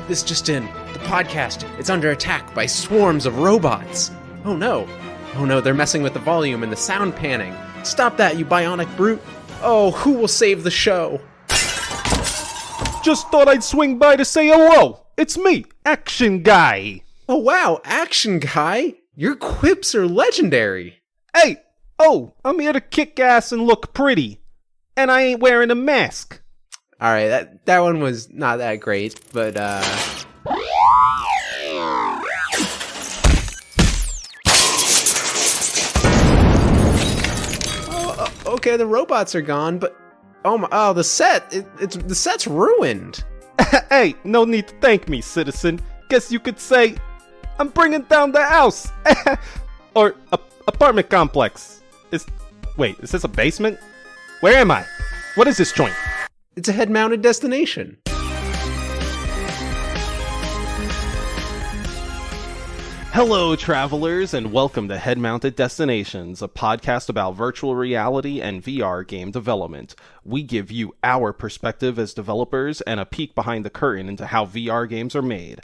This just in. The podcast, it's under attack by swarms of robots. Oh no. Oh no, they're messing with the volume and the sound panning. Stop that, you bionic brute. Oh, who will save the show? Just thought I'd swing by to say hello. It's me, Action Guy. Oh wow, Action Guy. Your quips are legendary. Hey, I'm here to kick ass and look pretty. And I ain't wearing a mask. Alright, that one was not that great, but okay, the robots are gone, but the set's ruined. Hey, no need to thank me, citizen. Guess you could say I'm bringing down the house. Or apartment complex. Is this a basement? Where am I? What is this joint? It's a head-mounted destination. Hello, travelers, and welcome to Head-Mounted Destinations, a podcast about virtual reality and VR game development. We give you our perspective as developers and a peek behind the curtain into how VR games are made.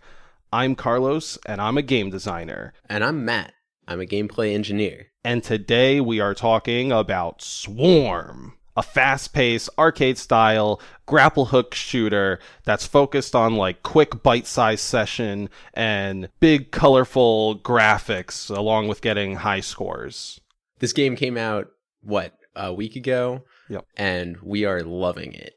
I'm Carlos, and I'm a game designer. And I'm Matt. I'm a gameplay engineer. And today we are talking about Swarm, a fast-paced, arcade-style, grapple-hook shooter that's focused on, quick bite-sized session and big, colorful graphics, along with getting high scores. This game came out, a week ago? Yep. And we are loving it.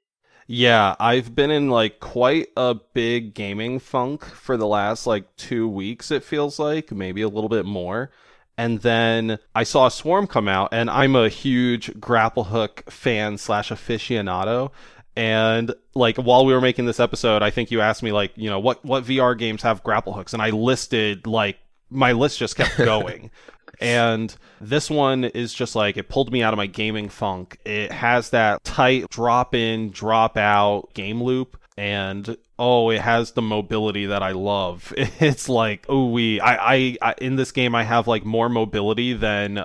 Yeah, I've been in, quite a big gaming funk for the last, 2 weeks, it feels like, maybe a little bit more. And then I saw Swarm come out, and I'm a huge grapple hook fan / aficionado. And while we were making this episode, I think you asked me what VR games have grapple hooks, and I listed my list just kept going. And this one is just it pulled me out of my gaming funk. It has that tight drop in, drop out game loop. And it has the mobility that I love. It's I in this game I have more mobility than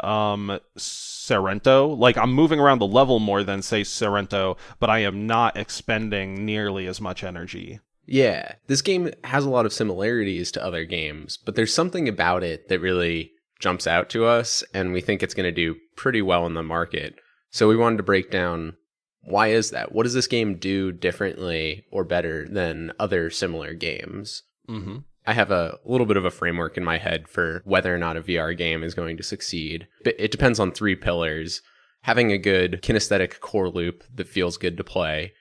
Sorrento. I'm moving around the level more than say Sorrento, but I am not expending nearly as much energy. Yeah, this game has a lot of similarities to other games, but there's something about it that really jumps out to us, and we think it's going to do pretty well in the market. So we wanted to break down, why is that? What does this game do differently or better than other similar games? Mm-hmm. I have a little bit of a framework in my head for whether or not a VR game is going to succeed. But it depends on 3 pillars. Having a good kinesthetic core loop that feels good to play.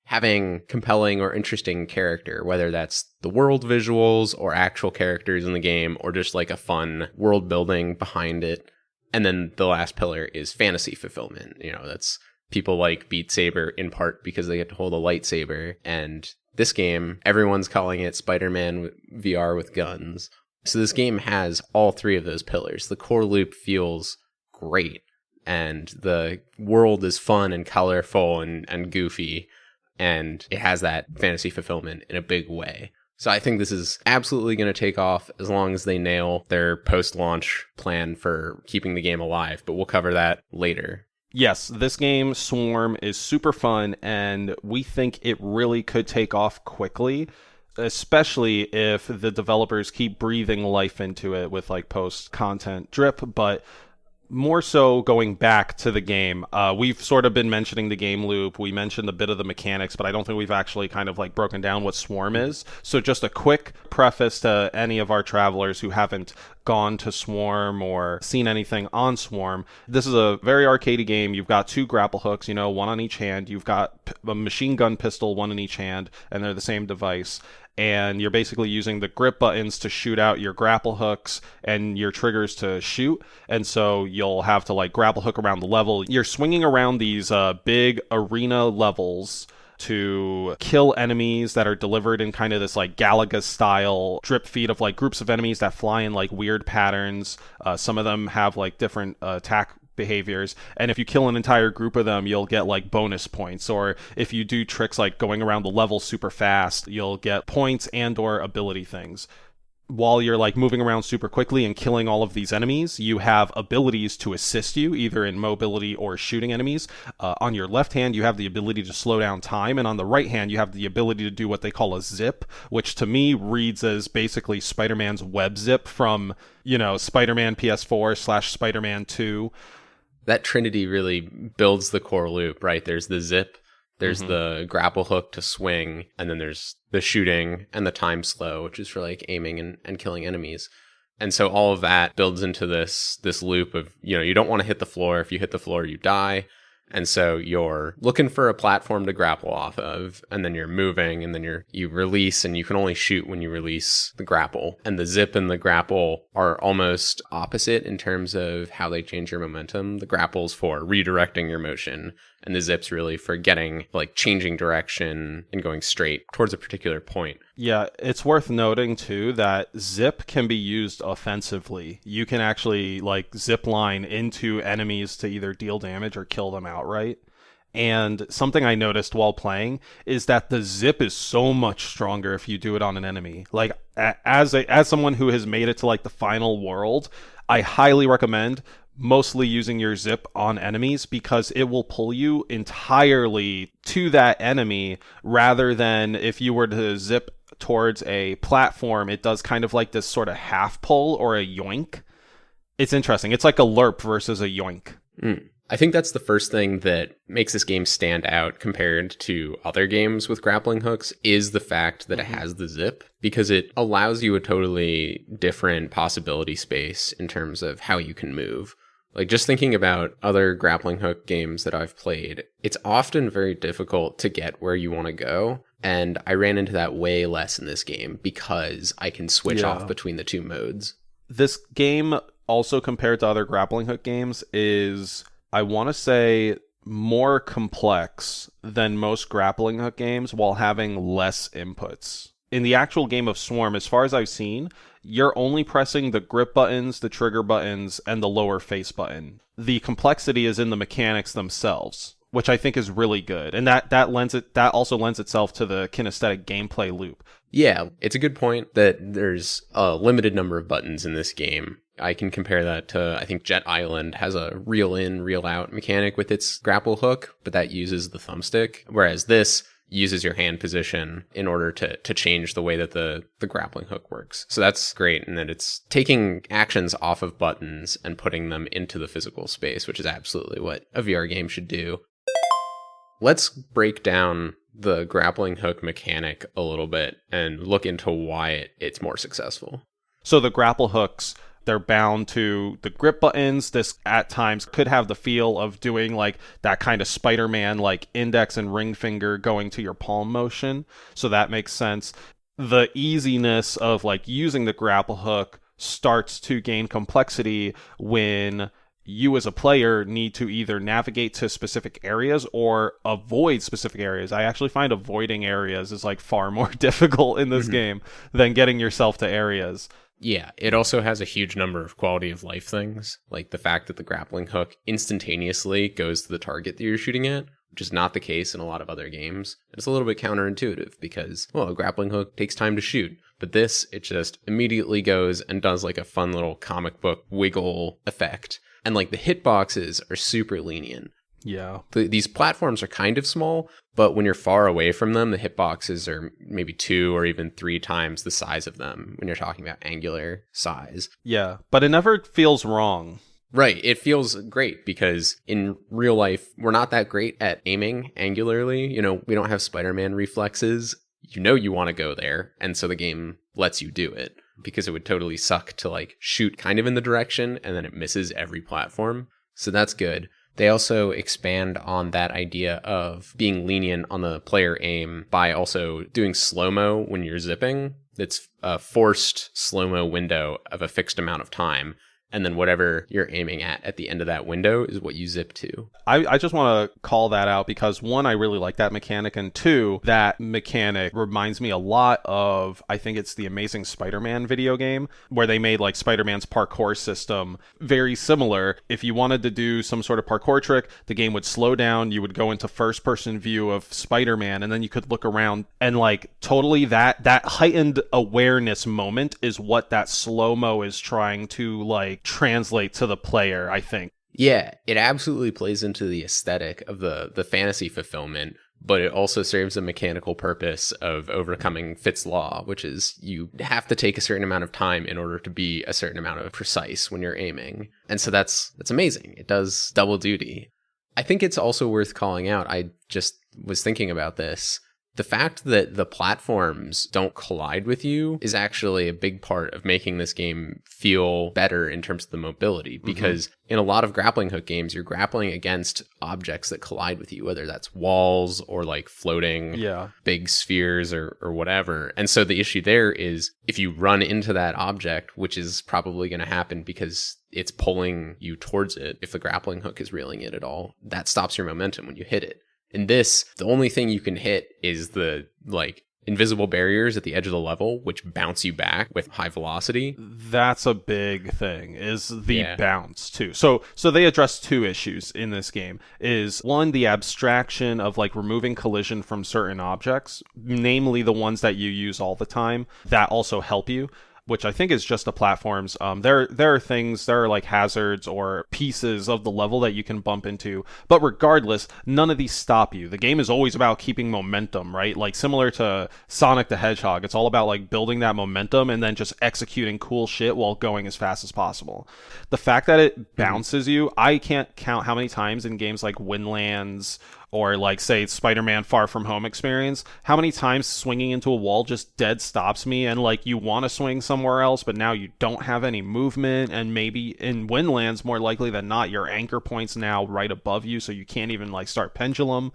Having compelling or interesting character, whether that's the world visuals or actual characters in the game or just a fun world building behind it. And then the last pillar is fantasy fulfillment. That's people like Beat Saber in part because they get to hold a lightsaber. And this game, everyone's calling it Spider-Man VR with guns. So this game has all 3 of those pillars. The core loop feels great. And the world is fun and colorful and goofy. And it has that fantasy fulfillment in a big way. So I think this is absolutely going to take off as long as they nail their post-launch plan for keeping the game alive. But we'll cover that later. Yes, this game, Swarm, is super fun, and we think it really could take off quickly, especially if the developers keep breathing life into it with post-content drip, but more so going back to the game. We've sort of been mentioning the game loop. We mentioned a bit of the mechanics, but I don't think we've actually kind of broken down what Swarm is. So just a quick preface to any of our travelers who haven't gone to Swarm or seen anything on Swarm. This is a very arcadey game. You've got 2 grapple hooks, one on each hand. You've got a machine gun pistol, one in each hand, and they're the same device. And you're basically using the grip buttons to shoot out your grapple hooks and your triggers to shoot. And so you'll have to grapple hook around the level. You're swinging around these big arena levels to kill enemies that are delivered in kind of this Galaga style drip feed of groups of enemies that fly in weird patterns. Some of them have different attack behaviors, and if you kill an entire group of them, you'll get bonus points, or if you do tricks going around the level super fast, you'll get points and or ability things. while you're like moving around super quickly and killing all of these enemies, you have abilities to assist you either in mobility or shooting enemies. On your left hand, you have the ability to slow down time, and on the right hand, you have the ability to do what they call a zip, which to me reads as basically Spider-Man's web zip from, Spider-Man PS4 / Spider-Man 2. That trinity really builds the core loop, right? There's the zip, there's the grapple hook to swing, and then there's the shooting and the time slow, which is for like aiming and killing enemies. And so all of that builds into this loop of, you don't want to hit the floor. If you hit the floor, you die. And so you're looking for a platform to grapple off of, and then you're moving, and then you release, and you can only shoot when you release the grapple. And the zip and the grapple are almost opposite in terms of how they change your momentum. The grapple's for redirecting your motion, and the zip's really for changing direction and going straight towards a particular point. Yeah, it's worth noting too that zip can be used offensively. You can actually zip line into enemies to either deal damage or kill them outright. And something I noticed while playing is that the zip is so much stronger if you do it on an enemy. Like as someone who has made it to the final world, I highly recommend mostly using your zip on enemies because it will pull you entirely to that enemy rather than if you were to zip towards a platform, it does kind of like this sort of half pull or a yoink. It's interesting. It's like a lerp versus a yoink. I think that's the first thing that makes this game stand out compared to other games with grappling hooks is the fact that it has the zip, because it allows you a totally different possibility space in terms of how you can move. Just thinking about other grappling hook games that I've played, it's often very difficult to get where you want to go. And I ran into that way less in this game because I can switch off between the two modes. This game, also compared to other grappling hook games, is, I want to say, more complex than most grappling hook games while having less inputs. In the actual game of Swarm, as far as I've seen, you're only pressing the grip buttons, the trigger buttons, and the lower face button. The complexity is in the mechanics themselves, which I think is really good. And that also lends itself to the kinesthetic gameplay loop. Yeah, it's a good point that there's a limited number of buttons in this game. I can compare that to, I think Jet Island has a reel in, reel out mechanic with its grapple hook, but that uses the thumbstick, whereas this uses your hand position in order to change the way that the grappling hook works. So that's great, and that it's taking actions off of buttons and putting them into the physical space, which is absolutely what a VR game should do. Let's break down the grappling hook mechanic a little bit and look into why it's more successful. So the grapple hooks, they're bound to the grip buttons. This at times could have the feel of doing that kind of Spider-Man index and ring finger going to your palm motion. So that makes sense. The easiness of using the grapple hook starts to gain complexity when you as a player need to either navigate to specific areas or avoid specific areas. I actually find avoiding areas is far more difficult in this game than getting yourself to areas. Yeah, it also has a huge number of quality of life things, like the fact that the grappling hook instantaneously goes to the target that you're shooting at, which is not the case in a lot of other games. It's a little bit counterintuitive because, a grappling hook takes time to shoot, but this, it just immediately goes and does a fun little comic book wiggle effect. And the hitboxes are super lenient. Yeah. These platforms are kind of small, but when you're far away from them, the hitboxes are maybe 2 or even 3 times the size of them when you're talking about angular size. Yeah, but it never feels wrong. Right. It feels great because in real life, we're not that great at aiming angularly. We don't have Spider-Man reflexes. You want to go there. And so the game lets you do it because it would totally suck to shoot kind of in the direction and then it misses every platform. So that's good. They also expand on that idea of being lenient on the player aim by also doing slow-mo when you're zipping. It's a forced slow-mo window of a fixed amount of time. and then whatever you're aiming at the end of that window is what you zip to. I just want to call that out because one, I really like that mechanic, and two, that mechanic reminds me a lot of, I think it's the Amazing Spider-Man video game, where they made like Spider-Man's parkour system very similar. If you wanted to do some sort of parkour trick, the game would slow down, you would go into first-person view of Spider-Man, and then you could look around, and like totally that heightened awareness moment is what that slow-mo is trying to like translate to the player, I think. Yeah, it absolutely plays into the aesthetic of the fantasy fulfillment, but it also serves a mechanical purpose of overcoming Fitt's Law, which is you have to take a certain amount of time in order to be a certain amount of precise when you're aiming. And so that's amazing. It does double duty. I think it's also worth calling out, I just was thinking about this, the fact that the platforms don't collide with you is actually a big part of making this game feel better in terms of the mobility, because in a lot of grappling hook games, you're grappling against objects that collide with you, whether that's walls or like floating big spheres or whatever. And so the issue there is if you run into that object, which is probably going to happen because it's pulling you towards it, if the grappling hook is reeling it at all, that stops your momentum when you hit it. In this, the only thing you can hit is the like invisible barriers at the edge of the level, which bounce you back with high velocity. That's a big thing, is the bounce too. So they address two issues in this game. Is one, the abstraction of like removing collision from certain objects, namely the ones that you use all the time, that also help you, which I think is just the platforms. There are things, there are like hazards or pieces of the level that you can bump into, but regardless, none of these stop you. The game is always about keeping momentum, right? Like similar to Sonic the Hedgehog, it's all about like building that momentum and then just executing cool shit while going as fast as possible. The fact that it bounces you, I can't count how many times in games like Windlands or like say Spider-Man Far From Home experience, how many times swinging into a wall just dead stops me, and like you want to swing somewhere else, but now you don't have any movement, and maybe in Windlands, more likely than not, your anchor point's now right above you, so you can't even like start pendulum.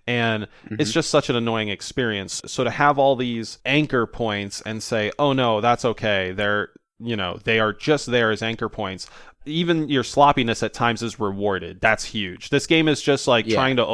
And it's just such an annoying experience. So to have all these anchor points and say, oh no, that's okay, they are just there as anchor points. Even your sloppiness at times is rewarded. That's huge. This game is just like trying to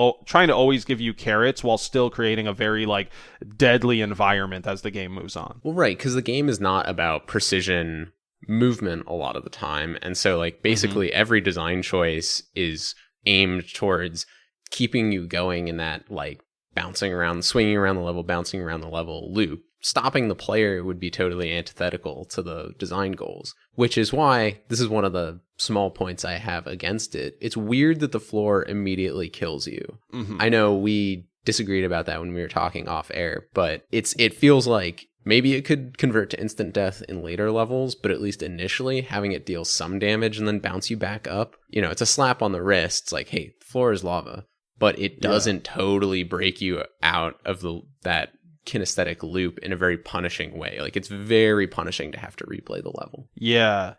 always give you carrots while still creating a very like deadly environment as the game moves on. Well, right, because the game is not about precision movement a lot of the time. And so like basically every design choice is aimed towards keeping you going in that like bouncing around, swinging around the level, bouncing around the level loop. Stopping the player would be totally antithetical to the design goals, which is why this is one of the small points I have against it. It's weird that the floor immediately kills you. I know we disagreed about that when we were talking off air, but it feels like maybe it could convert to instant death in later levels, but at least initially having it deal some damage and then bounce you back up, it's a slap on the wrist. It's like, hey, the floor is lava, but it doesn't totally break you out of that kinesthetic loop in a very punishing way. Like it's very punishing to have to replay the level. Yeah,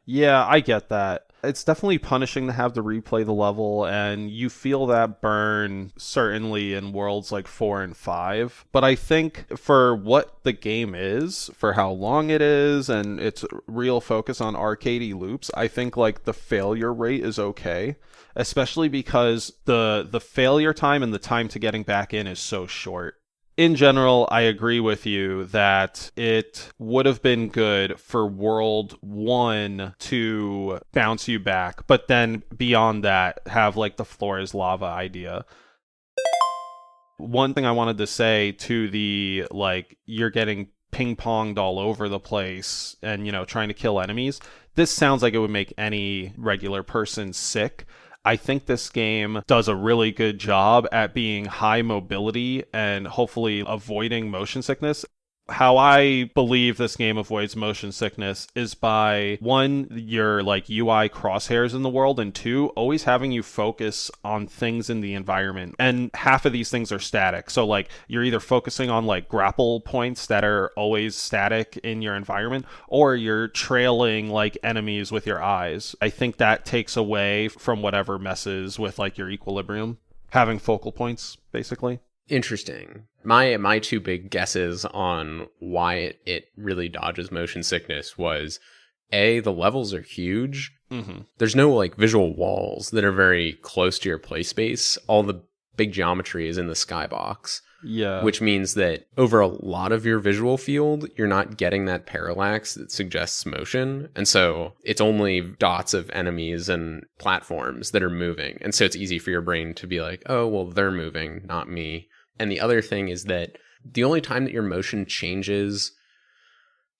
I get that. It's definitely punishing to have to replay the level, and you feel that burn certainly in worlds like 4 and 5. But I think for what the game is, for how long it is, and its real focus on arcadey loops, I think like the failure rate is okay, especially because the failure time and the time to getting back in is so short. In general, I agree with you that it would have been good for World 1 to bounce you back, but then beyond that, have like the floor is lava idea. One thing I wanted to say to the, like, you're getting ping-ponged all over the place and, trying to kill enemies, this sounds like it would make any regular person sick. I think this game does a really good job at being high mobility and hopefully avoiding motion sickness. How I believe this game avoids motion sickness is by, one, your like UI crosshairs in the world, and two, always having you focus on things in the environment. And half of these things are static. So like you're either focusing on like grapple points that are always static in your environment, or you're trailing like enemies with your eyes. I think that takes away from whatever messes with like your equilibrium. Having focal points, basically. Interesting. My two big guesses on why it really dodges motion sickness was, A, the levels are huge, Mm-hmm. There's no like visual walls that are very close to your play space. All the big geometry is in the skybox. Yeah. Which means that over a lot of your visual field, you're not getting that parallax that suggests motion. And so it's only dots of enemies and platforms that are moving. And so it's easy for your brain to be like, oh, well, they're moving, not me. And the other thing is that the only time that your motion changes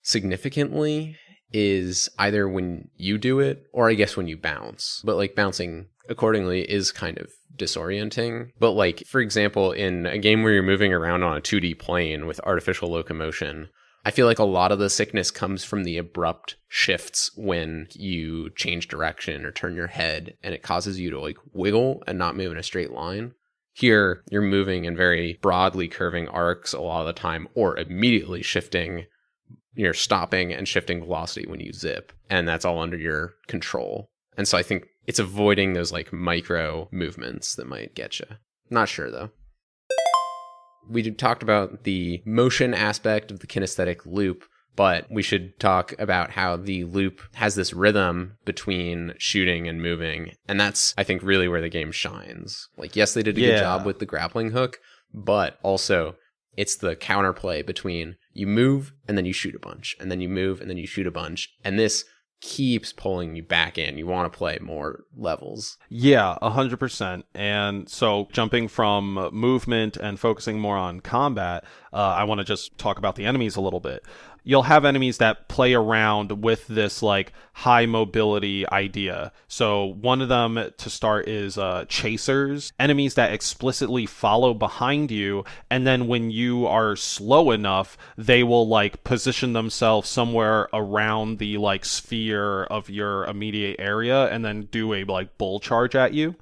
significantly is either when you do it or I guess when you bounce. But like bouncing accordingly is kind of disorienting. But like, for example, in a game where you're moving around on a 2D plane with artificial locomotion, I feel like a lot of the sickness comes from the abrupt shifts when you change direction or turn your head, and it causes you to like wiggle and not move in a straight line. Here, you're moving in very broadly curving arcs a lot of the time, or immediately shifting. You're stopping and shifting velocity when you zip, and that's all under your control. And so I think it's avoiding those like micro movements that might get you. Not sure though. We talked about the motion aspect of the kinesthetic loop, but we should talk about how the loop has this rhythm between shooting and moving. And that's, I think, really where the game shines. Like, yes, they did a good job with the grappling hook, but also it's the counterplay between you move and then you shoot a bunch, and then you move and then you shoot a bunch. And this keeps pulling you back in. You want to play more levels. Yeah, 100%. And so jumping from movement and focusing more on combat, I want to just talk about the enemies a little bit. You'll have enemies that play around with this like high mobility idea. So one of them to start is chasers, enemies that explicitly follow behind you, and then when you are slow enough, they will like position themselves somewhere around the like sphere of your immediate area and then do a like bull charge at you.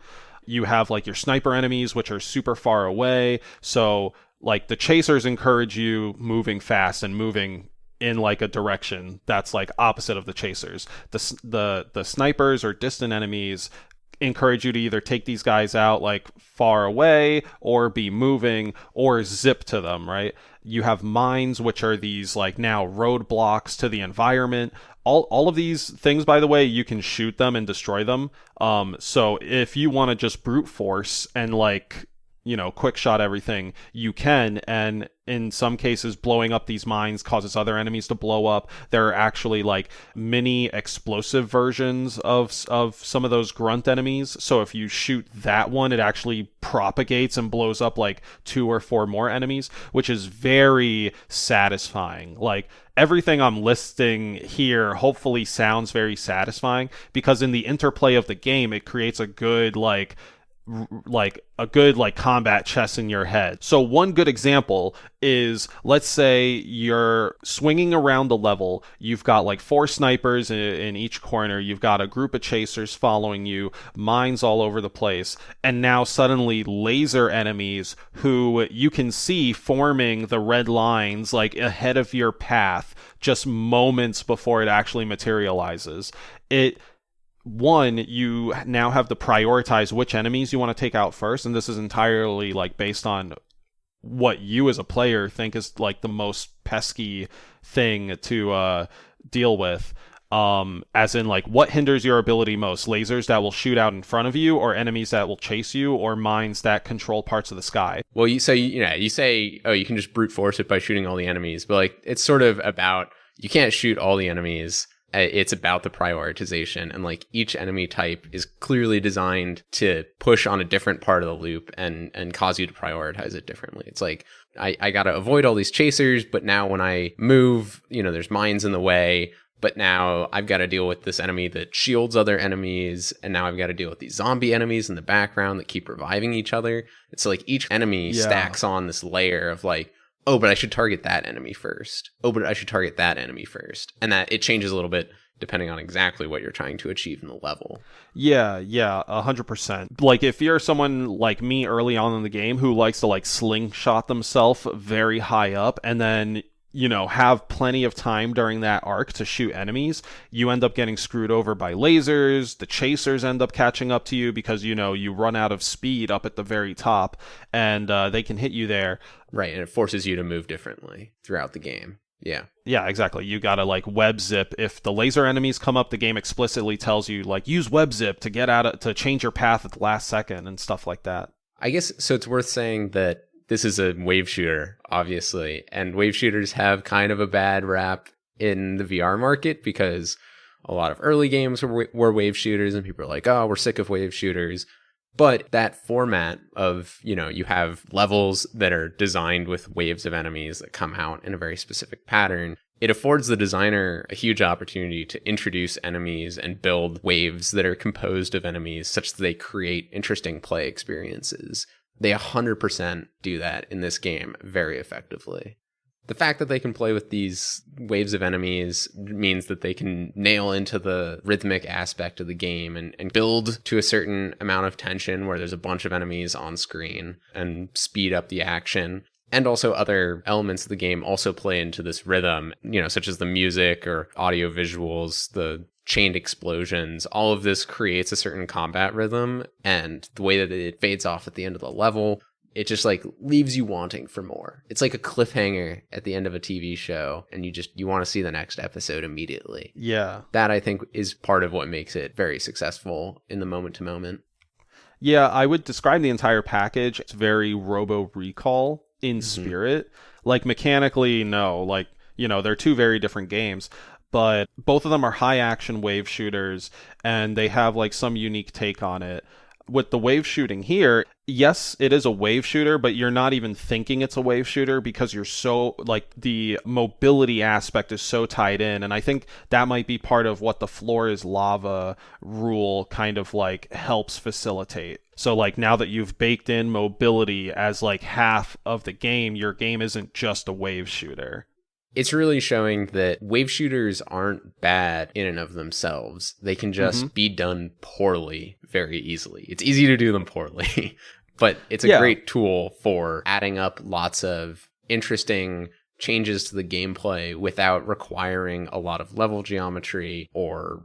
You have like your sniper enemies, which are super far away. So like the chasers encourage you moving fast and moving in like a direction that's like opposite of the chasers. The snipers or distant enemies encourage you to either take these guys out like far away or be moving or zip to them, right? You have mines, which are these like now roadblocks to the environment. All of these things, by the way, you can shoot them and destroy them. So if you want to just brute force and like, you know, quick shot everything, you can. And in some cases, blowing up these mines causes other enemies to blow up. There are actually like mini explosive versions of some of those grunt enemies. So if you shoot that one, it actually propagates and blows up like 2 or 4 more enemies, which is very satisfying. Like everything I'm listing here hopefully sounds very satisfying because in the interplay of the game, it creates a good combat chess in your head. So one good example is, let's say you're swinging around the level, you've got like 4 snipers in each corner, you've got a group of chasers following you, mines all over the place, and now suddenly laser enemies who you can see forming the red lines like ahead of your path just moments before it actually materializes. You now have to prioritize which enemies you want to take out first, and this is entirely like based on what you as a player think is like the most pesky thing to deal with. As in like what hinders your ability most, lasers that will shoot out in front of you or enemies that will chase you or mines that control parts of the sky. Well, you say, oh, you can just brute force it by shooting all the enemies, but like it's sort of about, you can't shoot all the enemies. It's about the prioritization, and like each enemy type is clearly designed to push on a different part of the loop and cause you to prioritize it differently. It's like, I got to avoid all these chasers, but now when I move, there's mines in the way, but now I've got to deal with this enemy that shields other enemies, and now I've got to deal with these zombie enemies in the background that keep reviving each other. It's like each enemy stacks on this layer of like, oh, but I should target that enemy first. Oh, but I should target that enemy first. And that it changes a little bit depending on exactly what you're trying to achieve in the level. Yeah, 100%. Like if you're someone like me early on in the game who likes to like slingshot themselves very high up and then have plenty of time during that arc to shoot enemies, you end up getting screwed over by lasers. The chasers end up catching up to you because, you run out of speed up at the very top and they can hit you there. Right, and it forces you to move differently throughout the game. Yeah. Yeah, exactly. You gotta like web zip. If the laser enemies come up, the game explicitly tells you like use web zip to get to change your path at the last second and stuff like that. I guess so. It's worth saying that this is a wave shooter, obviously, and wave shooters have kind of a bad rap in the VR market because a lot of early games were wave shooters, and people are like, "Oh, we're sick of wave shooters." But that format of, you have levels that are designed with waves of enemies that come out in a very specific pattern. It affords the designer a huge opportunity to introduce enemies and build waves that are composed of enemies such that they create interesting play experiences. They 100% do that in this game very effectively. The fact that they can play with these waves of enemies means that they can nail into the rhythmic aspect of the game and build to a certain amount of tension where there's a bunch of enemies on screen and speed up the action. And also other elements of the game also play into this rhythm, such as the music or audio visuals, the chained explosions. All of this creates a certain combat rhythm, and the way that it fades off at the end of the level, it just like leaves you wanting for more. It's like a cliffhanger at the end of a TV show, and you want to see the next episode immediately. Yeah. That, I think, is part of what makes it very successful in the moment to moment. Yeah, I would describe the entire package. It's very Robo Recall in spirit. Like mechanically, no, like, they're two very different games, but both of them are high action wave shooters, and they have like some unique take on it. With the wave shooting here, yes, it is a wave shooter, but you're not even thinking it's a wave shooter because you're so, like, the mobility aspect is so tied in. And I think that might be part of what the floor is lava rule kind of like helps facilitate. So like now that you've baked in mobility as like half of the game, your game isn't just a wave shooter. It's really showing that wave shooters aren't bad in and of themselves. They can just be done poorly very easily. It's easy to do them poorly, but it's a great tool for adding up lots of interesting changes to the gameplay without requiring a lot of level geometry or,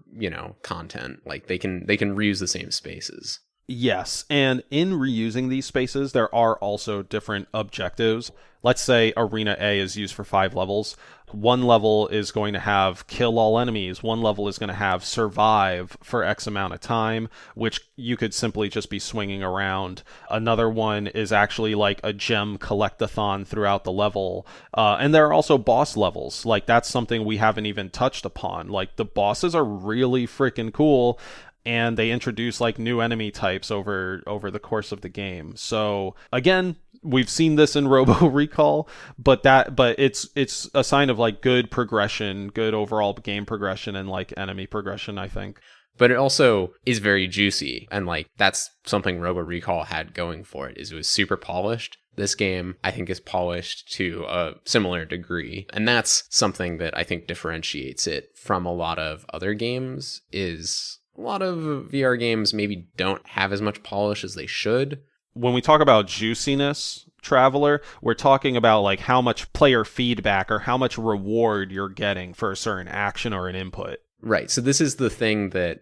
content. Like they can reuse the same spaces. Yes, and in reusing these spaces, there are also different objectives. Let's say Arena A is used for 5 levels. One level is going to have kill all enemies. One level is going to have survive for X amount of time, which you could simply just be swinging around. Another one is actually like a gem collect-a-thon throughout the level. And there are also boss levels. Like that's something we haven't even touched upon. Like the bosses are really freaking cool, and they introduce like new enemy types over the course of the game. So again, we've seen this in Robo Recall, but it's a sign of like good progression, good overall game progression, and like enemy progression, I think. But it also is very juicy, and like that's something Robo Recall had going for it, is it was super polished. This game, I think, is polished to a similar degree, and that's something that I think differentiates it from a lot of other games. Is a lot of VR games maybe don't have as much polish as they should. When we talk about juiciness, Traveler, we're talking about like how much player feedback or how much reward you're getting for a certain action or an input. Right. So this is the thing that,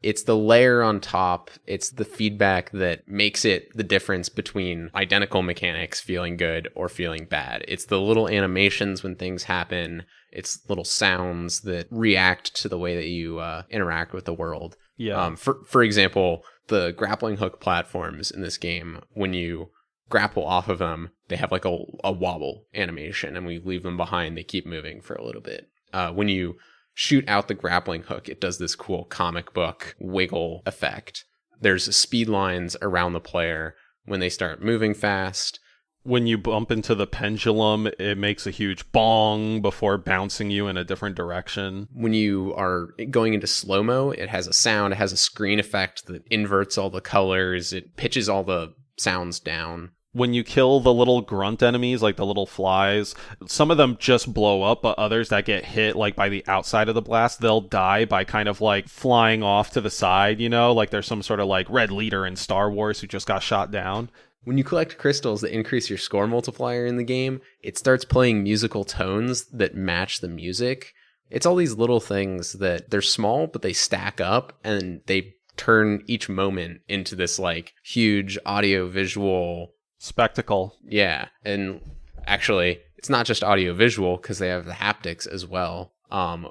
it's the layer on top. It's the feedback that makes it the difference between identical mechanics feeling good or feeling bad. It's the little animations when things happen. It's little sounds that react to the way that you interact with the world. Yeah. For example, the grappling hook platforms in this game, when you grapple off of them, they have like a wobble animation, and we leave them behind. They keep moving for a little bit. When you shoot out the grappling hook, it does this cool comic book wiggle effect. There's speed lines around the player when they start moving fast. When you bump into the pendulum, it makes a huge bong before bouncing you in a different direction. When you are going into slow-mo, it has a sound, it has a screen effect that inverts all the colors, it pitches all the sounds down. When you kill the little grunt enemies, like the little flies, some of them just blow up, but others that get hit like by the outside of the blast, they'll die by kind of like flying off to the side, like there's some sort of like red leader in Star Wars who just got shot down. When you collect crystals that increase your score multiplier in the game, it starts playing musical tones that match the music. It's all these little things that they're small, but they stack up, and they turn each moment into this like huge audio visual spectacle. Yeah. And actually, it's not just audio visual because they have the haptics as well.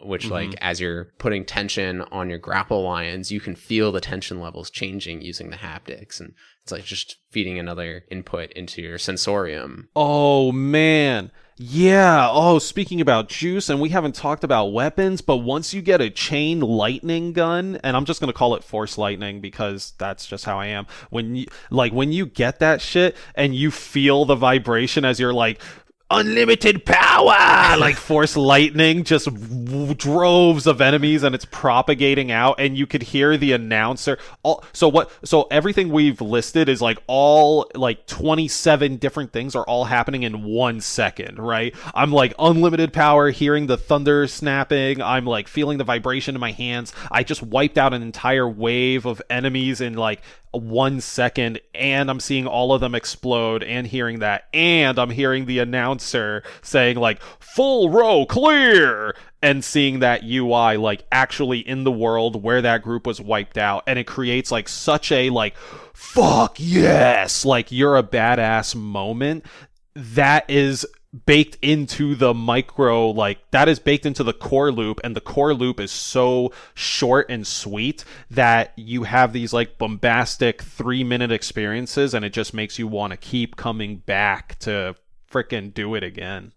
Which like as you're putting tension on your grapple lines, you can feel the tension levels changing using the haptics, and it's like just feeding another input into your sensorium. Oh man. Yeah. Oh, speaking about juice, and we haven't talked about weapons, but once you get a chain lightning gun, and I'm just going to call it force lightning because that's just how I am. When you get that shit and you feel the vibration as you're like unlimited power, like force lightning, just droves of enemies, and it's propagating out, and you could hear the announcer. So everything we've listed is like all like 27 different things are all happening in 1 second, right? I'm like unlimited power, hearing the thunder snapping. I'm like feeling the vibration in my hands. I just wiped out an entire wave of enemies in like 1 second, and I'm seeing all of them explode and hearing that, and I'm hearing the announcer saying like full row clear, and seeing that UI like actually in the world where that group was wiped out, and it creates like such a like fuck yes, like you're a badass moment that is baked into the micro, like that is baked into the core loop, and the core loop is so short and sweet that you have these like bombastic 3-minute experiences, and it just makes you want to keep coming back to frickin' do it again.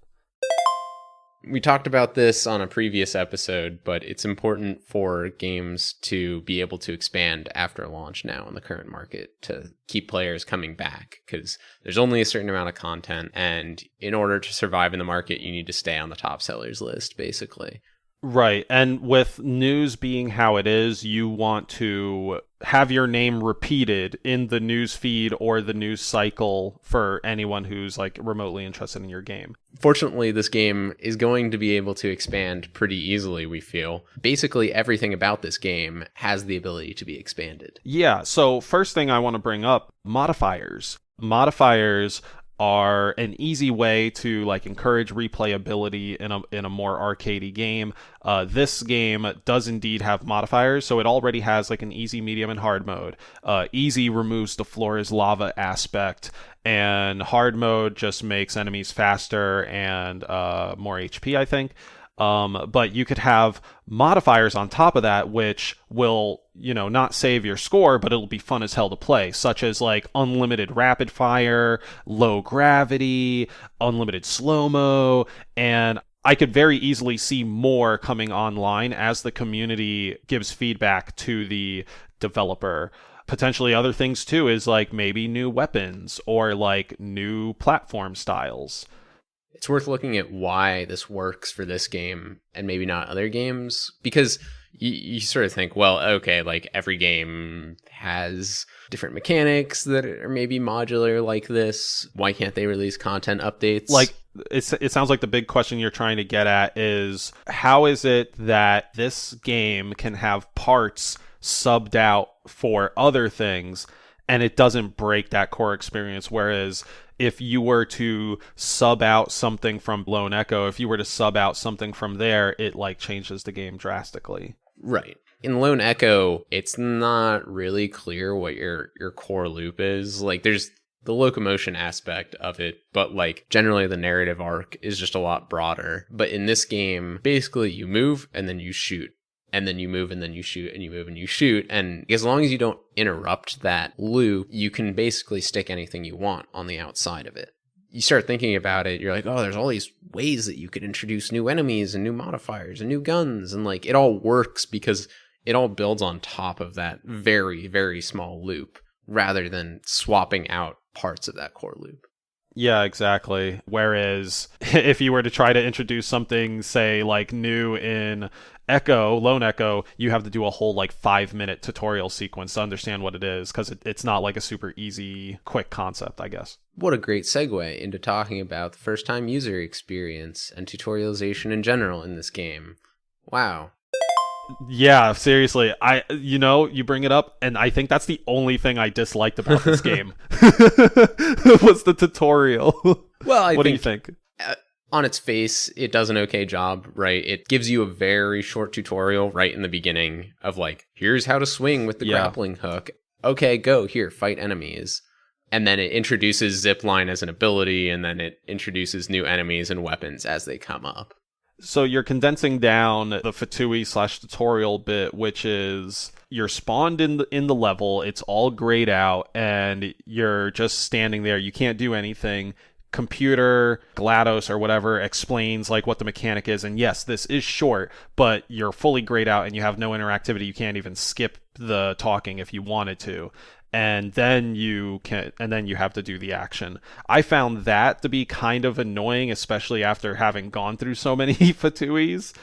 We talked about this on a previous episode, but it's important for games to be able to expand after launch now in the current market to keep players coming back, because there's only a certain amount of content, and in order to survive in the market, you need to stay on the top sellers list, basically. Right. And with news being how it is, you want to have your name repeated in the news feed or the news cycle for anyone who's like remotely interested in your game. Fortunately, this game is going to be able to expand pretty easily, we feel. Basically, everything about this game has the ability to be expanded. Yeah. So first thing I want to bring up, modifiers. Modifiers are an easy way to like encourage replayability in a more arcadey game. This game does indeed have modifiers, so it already has like an easy, medium, and hard mode. Easy removes the floor is lava aspect, and hard mode just makes enemies faster and more HP, I think. But you could have modifiers on top of that, which will, not save your score, but it'll be fun as hell to play, such as like unlimited rapid fire, low gravity, unlimited slow-mo, and I could very easily see more coming online as the community gives feedback to the developer. Potentially other things too is like maybe new weapons or like new platform styles. It's worth looking at why this works for this game and maybe not other games, because you sort of think, well, okay, like every game has different mechanics that are maybe modular like this. Why can't they release content updates? Like, it sounds like the big question you're trying to get at is, how is it that this game can have parts subbed out for other things and it doesn't break that core experience? Whereas if you were to sub out something from Lone Echo, if you were to sub out something from there, it like changes the game drastically. Right. In Lone Echo, it's not really clear what your core loop is. Like there's the locomotion aspect of it, but like generally the narrative arc is just a lot broader. But in this game, basically you move and then you shoot. And then you move and then you shoot and you move and you shoot. And as long as you don't interrupt that loop, you can basically stick anything you want on the outside of it. You start thinking about it, you're like, oh, there's all these ways that you could introduce new enemies and new modifiers and new guns. And like it all works because it all builds on top of that very, very small loop rather than swapping out parts of that core loop. Yeah, exactly. Whereas if you were to try to introduce something, say, like new in Lone Echo, you have to do a whole like 5-minute tutorial sequence to understand what it is, because it's not like a super easy, quick concept, I guess. What a great segue into talking about the first-time user experience and tutorialization in general in this game. Wow. Yeah, seriously. You bring it up, and I think that's the only thing I disliked about this game was the tutorial. Well, what do you think? On its face, it does an okay job, right? It gives you a very short tutorial right in the beginning of like, here's how to swing with the grappling hook. Okay, go here, fight enemies. And then it introduces zipline as an ability, and then it introduces new enemies and weapons as they come up. So you're condensing down the FTUE/tutorial bit, which is you're spawned in the level, it's all grayed out, and you're just standing there. You can't do anything. Computer, GLaDOS or whatever explains like what the mechanic is, and yes, this is short, but you're fully grayed out and you have no interactivity. You can't even skip the talking if you wanted to. And then you have to do the action. I found that to be kind of annoying, especially after having gone through so many FTUEs.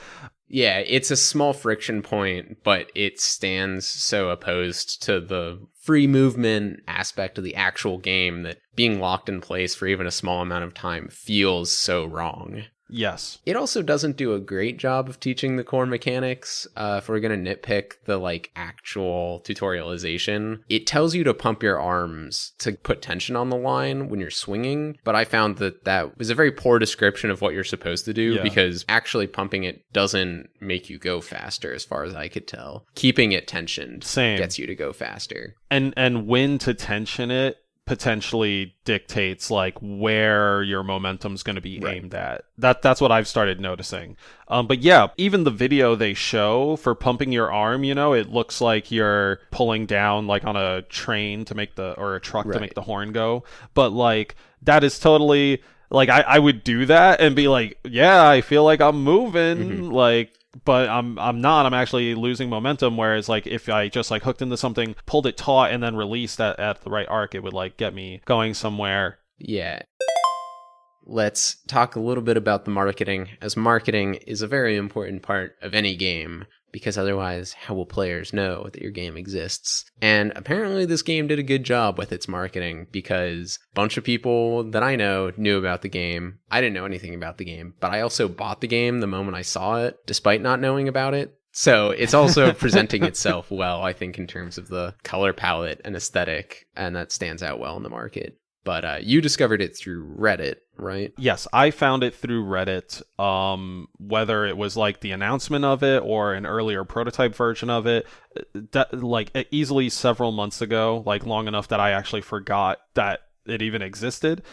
Yeah, it's a small friction point, but it stands so opposed to the free movement aspect of the actual game that being locked in place for even a small amount of time feels so wrong. Yes. It also doesn't do a great job of teaching the core mechanics. If we're going to nitpick the actual tutorialization, it tells you to pump your arms to put tension on the line when you're swinging. But I found that was a very poor description of what you're supposed to do, because actually pumping it doesn't make you go faster, as far as I could tell. Keeping it tensioned gets you to go faster. And when to tension it potentially dictates like where your momentum's going to be aimed at. That's what I've started noticing. But yeah, even the video they show for pumping your arm, it looks like you're pulling down like on a train to make or a truck to make the horn go. But like that is totally like I would do that and be like, yeah, I feel like I'm moving, but I'm not. I'm actually losing momentum. Whereas like if I just like hooked into something, pulled it taut, and then released at the right arc, it would like get me going somewhere. Yeah. Let's talk a little bit about the marketing, as marketing is a very important part of any game, because otherwise, how will players know that your game exists? And apparently this game did a good job with its marketing, because a bunch of people that I know knew about the game. I didn't know anything about the game, but I also bought the game the moment I saw it, despite not knowing about it. So it's also presenting itself well, I think, in terms of the color palette and aesthetic, and that stands out well in the market. But you discovered it through Reddit, right? Yes, I found it through Reddit. Whether it was like the announcement of it or an earlier prototype version of it, like easily several months ago, like long enough that I actually forgot that it even existed.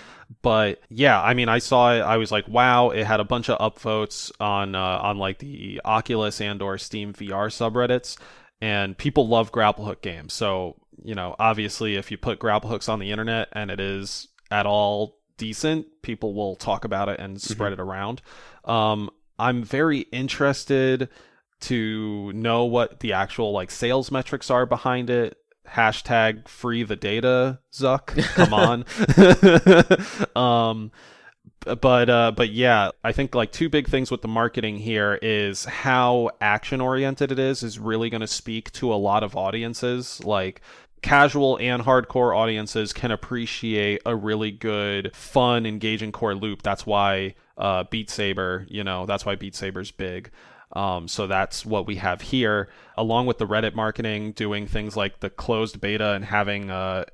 But yeah, I mean, I saw it. I was like, wow! It had a bunch of upvotes on like the Oculus and/or Steam VR subreddits, and people love grapple hook games. So obviously, if you put grapple hooks on the internet and it is at all decent, people will talk about it and spread it around. I'm very interested to know what the actual like sales metrics are behind it. Hashtag free the data, Zuck. Come on. But yeah, I think like two big things with the marketing here is how action oriented it is really going to speak to a lot of audiences. Like casual and hardcore audiences can appreciate a really good, fun, engaging core loop. That's why Beat Saber, that's why Beat Saber's big. So that's what we have here, along with the Reddit marketing, doing things like the closed beta and having a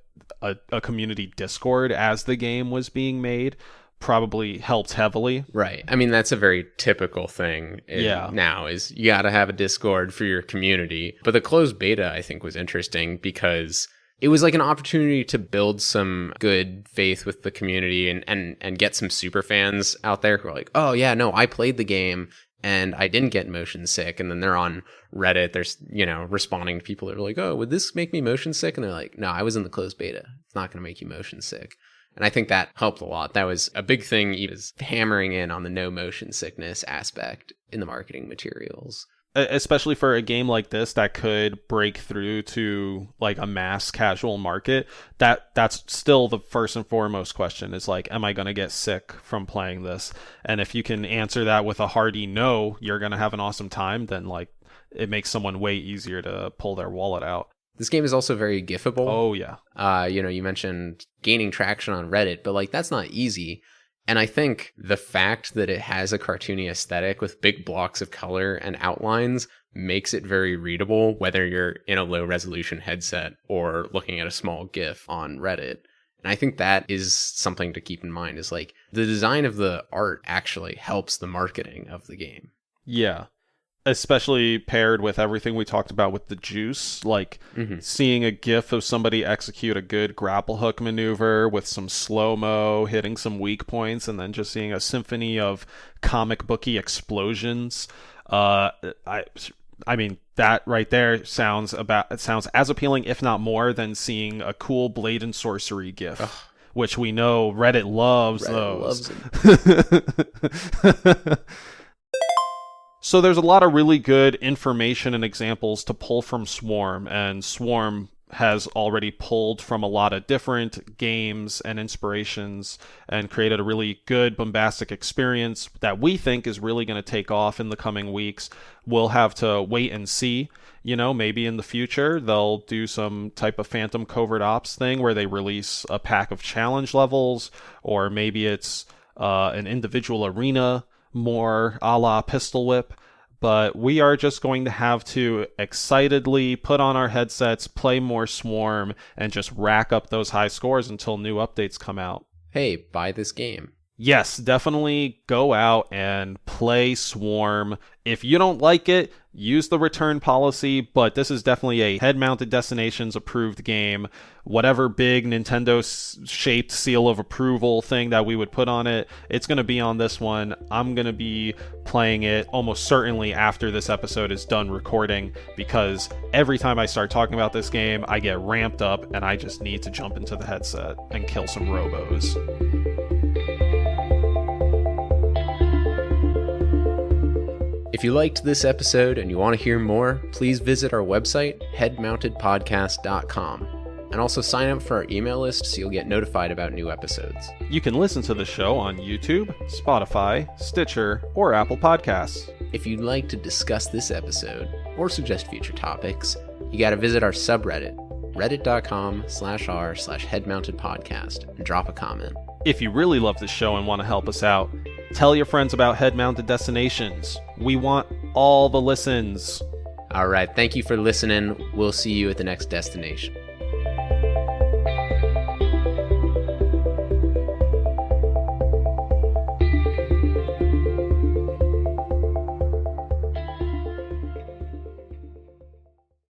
community Discord as the game was being made. Probably helped heavily. Right. I mean, that's a very typical thing now is you got to have a Discord for your community. But the closed beta, I think, was interesting because it was like an opportunity to build some good faith with the community and get some super fans out there who are like, oh, yeah, no, I played the game and I didn't get motion sick. And then they're on Reddit. They're, responding to people that are like, oh, would this make me motion sick? And they're like, no, I was in the closed beta. It's not going to make you motion sick. And I think that helped a lot. That was a big thing. He was hammering in on the no motion sickness aspect in the marketing materials. Especially for a game like this that could break through to like a mass casual market. That's still the first and foremost question is like, am I going to get sick from playing this? And if you can answer that with a hearty no, you're going to have an awesome time, then like it makes someone way easier to pull their wallet out. This game is also very gifable. Oh, yeah. You mentioned gaining traction on Reddit, but like that's not easy. And I think the fact that it has a cartoony aesthetic with big blocks of color and outlines makes it very readable, whether you're in a low resolution headset or looking at a small GIF on Reddit. And I think that is something to keep in mind is like the design of the art actually helps the marketing of the game. Yeah. especially paired with everything we talked about with the juice, like seeing a gif of somebody execute a good grapple hook maneuver with some slow-mo, hitting some weak points, and then just seeing a symphony of comic booky explosions. I mean, that right there sounds as appealing, if not more, than seeing a cool Blade and Sorcery gif. Ugh. Which we know Reddit loves those. So there's a lot of really good information and examples to pull from Swarm, and Swarm has already pulled from a lot of different games and inspirations and created a really good bombastic experience that we think is really going to take off in the coming weeks. We'll have to wait and see. You know, maybe in the future they'll do some type of Phantom Covert Ops thing where they release a pack of challenge levels, or maybe it's an individual arena, more a la Pistol Whip. But we are just going to have to excitedly put on our headsets, play more Swarm, and just rack up those high scores until new updates come out. Hey, buy this game. Yes, definitely go out and play Swarm. If you don't like it, use the return policy, but this is definitely a Head-Mounted Destinations approved game. Whatever big Nintendo-shaped seal of approval thing that we would put on it, it's going to be on this one. I'm going to be playing it almost certainly after this episode is done recording, because every time I start talking about this game, I get ramped up and I just need to jump into the headset and kill some robos. If you liked this episode and you want to hear more, please visit our website, headmountedpodcast.com, and also sign up for our email list so you'll get notified about new episodes. You can listen to the show on YouTube, Spotify, Stitcher, or Apple Podcasts. If you'd like to discuss this episode or suggest future topics, you gotta visit our subreddit, reddit.com/r/headmountedpodcast, and drop a comment. If you really love the show and want to help us out, tell your friends about Head-Mounted Destinations. We want all the listens. All right, thank you for listening. We'll see you at the next destination.